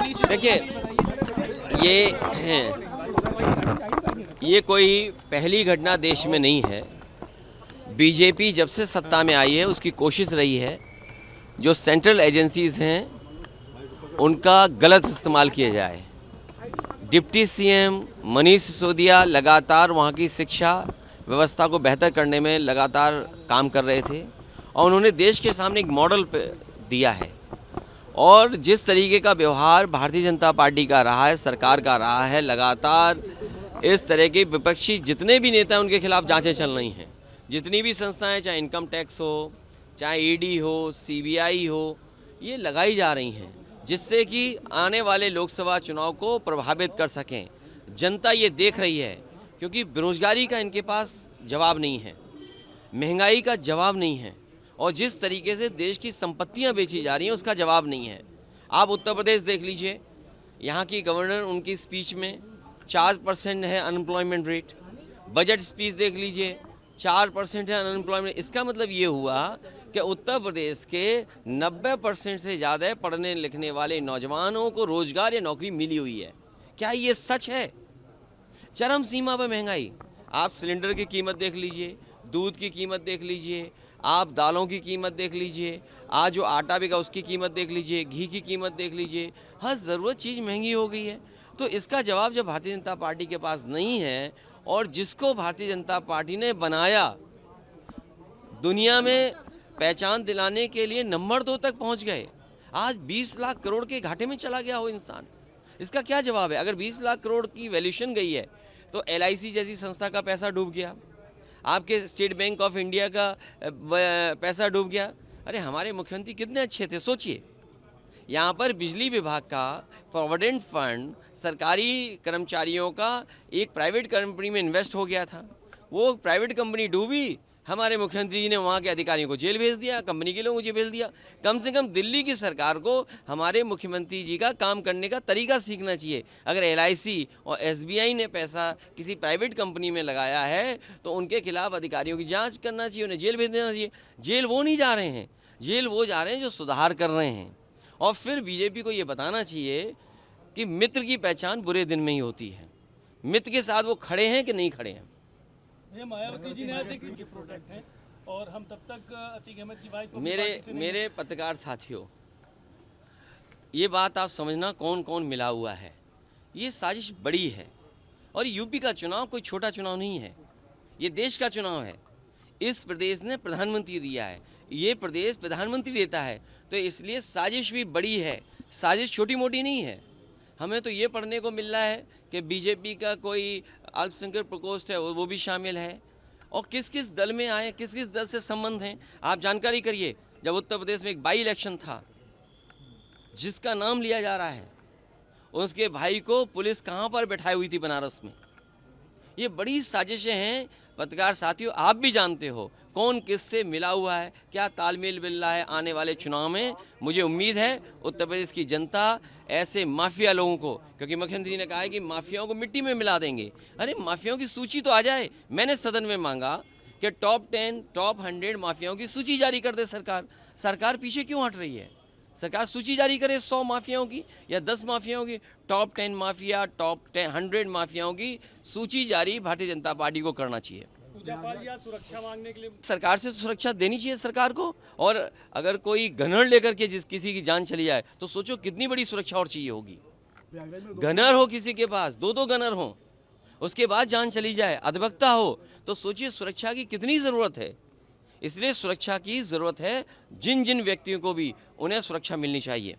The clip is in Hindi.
देखिए, ये कोई पहली घटना देश में नहीं है। बीजेपी जब से सत्ता में आई है उसकी कोशिश रही है जो सेंट्रल एजेंसीज़ हैं उनका गलत इस्तेमाल किया जाए। डिप्टी सीएम मनीष सिसोदिया लगातार वहाँ की शिक्षा व्यवस्था को बेहतर करने में लगातार काम कर रहे थे और उन्होंने देश के सामने एक मॉडल दिया है। और जिस तरीके का व्यवहार भारतीय जनता पार्टी का रहा है, सरकार का रहा है, लगातार इस तरह के विपक्षी जितने भी नेता हैं उनके खिलाफ जांचें चल रही हैं। जितनी भी संस्थाएं, चाहे इनकम टैक्स हो, चाहे ईडी हो, सीबीआई हो, ये लगाई जा रही हैं जिससे कि आने वाले लोकसभा चुनाव को प्रभावित कर सकें। जनता ये देख रही है क्योंकि बेरोजगारी का इनके पास जवाब नहीं है, महंगाई का जवाब नहीं है और जिस तरीके से देश की संपत्तियां बेची जा रही हैं उसका जवाब नहीं है। आप उत्तर प्रदेश देख लीजिए, यहाँ की गवर्नर उनकी स्पीच में 4% है अनएम्प्लॉयमेंट रेट। बजट स्पीच देख लीजिए, 4% है अनएम्प्लॉयमेंट। इसका मतलब ये हुआ कि उत्तर प्रदेश के 90% से ज़्यादा पढ़ने लिखने वाले नौजवानों को रोजगार या नौकरी मिली हुई है। क्या ये सच है? चरम सीमा पर महंगाई। आप सिलेंडर की कीमत देख लीजिए, दूध की कीमत देख लीजिए, आप दालों की कीमत देख लीजिए, आज जो आटा बिका उसकी कीमत देख लीजिए, घी की कीमत देख लीजिए, हर ज़रूरत चीज़ महंगी हो गई है। तो इसका जवाब जब भारतीय जनता पार्टी के पास नहीं है और जिसको भारतीय जनता पार्टी ने बनाया, दुनिया में पहचान दिलाने के लिए नंबर 2 तक पहुंच गए, आज 20 लाख करोड़ के घाटे में चला गया हो इंसान, इसका क्या जवाब है? अगर 20 लाख करोड़ की वैल्यूएशन गई है तो LIC जैसी संस्था का पैसा डूब गया, आपके स्टेट बैंक ऑफ इंडिया का पैसा डूब गया। अरे हमारे मुख्यमंत्री कितने अच्छे थे, सोचिए। यहाँ पर बिजली विभाग का प्रोविडेंट फंड सरकारी कर्मचारियों का एक प्राइवेट कंपनी में इन्वेस्ट हो गया था, वो प्राइवेट कंपनी डूबी, हमारे मुख्यमंत्री जी ने वहाँ के अधिकारियों को जेल भेज दिया, कंपनी के लोगों को जेल भेज दिया। कम से कम दिल्ली की सरकार को हमारे मुख्यमंत्री जी का काम करने का तरीका सीखना चाहिए। अगर LIC और SBI ने पैसा किसी प्राइवेट कंपनी में लगाया है तो उनके खिलाफ अधिकारियों की जांच करना चाहिए, उन्हें जेल भेज देना चाहिए। जेल वो नहीं जा रहे हैं, जेल वो जा रहे हैं जो सुधार कर रहे हैं। और फिर बीजेपी को ये बताना चाहिए कि मित्र की पहचान बुरे दिन में ही होती है। मित्र के साथ वो खड़े हैं कि नहीं खड़े हैं। ये मायावती जी ने ऐसे कि प्रोडक्ट है और हम तब तक अतीक अहमद की वाइफ को मेरे पत्रकार साथियों, ये बात आप समझना कौन कौन मिला हुआ है। ये साजिश बड़ी है और यूपी का चुनाव कोई छोटा चुनाव नहीं है, ये देश का चुनाव है। इस प्रदेश ने प्रधानमंत्री दिया है, ये प्रदेश प्रधानमंत्री देता है, तो इसलिए साजिश भी बड़ी है, साजिश छोटी मोटी नहीं है। हमें तो ये पढ़ने को मिल रहा है कि बीजेपी का कोई अल्पसंख्यक प्रकोष्ठ है वो भी शामिल है। और किस किस दल में आए, किस किस दल से संबंध हैं, आप जानकारी करिए। जब उत्तर प्रदेश में एक बाई इलेक्शन था जिसका नाम लिया जा रहा है, उसके भाई को पुलिस कहाँ पर बैठाई हुई थी, बनारस में। ये बड़ी साजिशें हैं पत्रकार साथियों, आप भी जानते हो कौन किससे मिला हुआ है, क्या तालमेल मिल रहा है। आने वाले चुनाव में मुझे उम्मीद है उत्तर प्रदेश की जनता ऐसे माफिया लोगों को, क्योंकि मुख्यमंत्री ने कहा है कि माफियाओं को मिट्टी में मिला देंगे। अरे माफियाओं की सूची तो आ जाए। मैंने सदन में मांगा कि टॉप 10, टॉप 100 माफियाओं की सूची जारी कर दे सरकार। सरकार पीछे क्यों हट रही है? सरकार सूची जारी करे 100 माफियाओं की या 10 माफियाओं की। टॉप 10 माफिया, टॉप 100 माफियाओं की सूची जारी भारतीय जनता पार्टी को करना चाहिए। सुरक्षा मांगने के लिए सरकार से सुरक्षा देनी चाहिए सरकार को। और अगर कोई गनर लेकर के किसी की जान चली जाए तो सोचो कितनी बड़ी सुरक्षा और चाहिए होगी। गनर हो किसी के पास, 2 गनर हो, उसके बाद जान चली जाए, अधिवक्ता हो, तो सोचिए सुरक्षा की कितनी ज़रूरत है। इसलिए सुरक्षा की ज़रूरत है, जिन जिन व्यक्तियों को भी उन्हें सुरक्षा मिलनी चाहिए।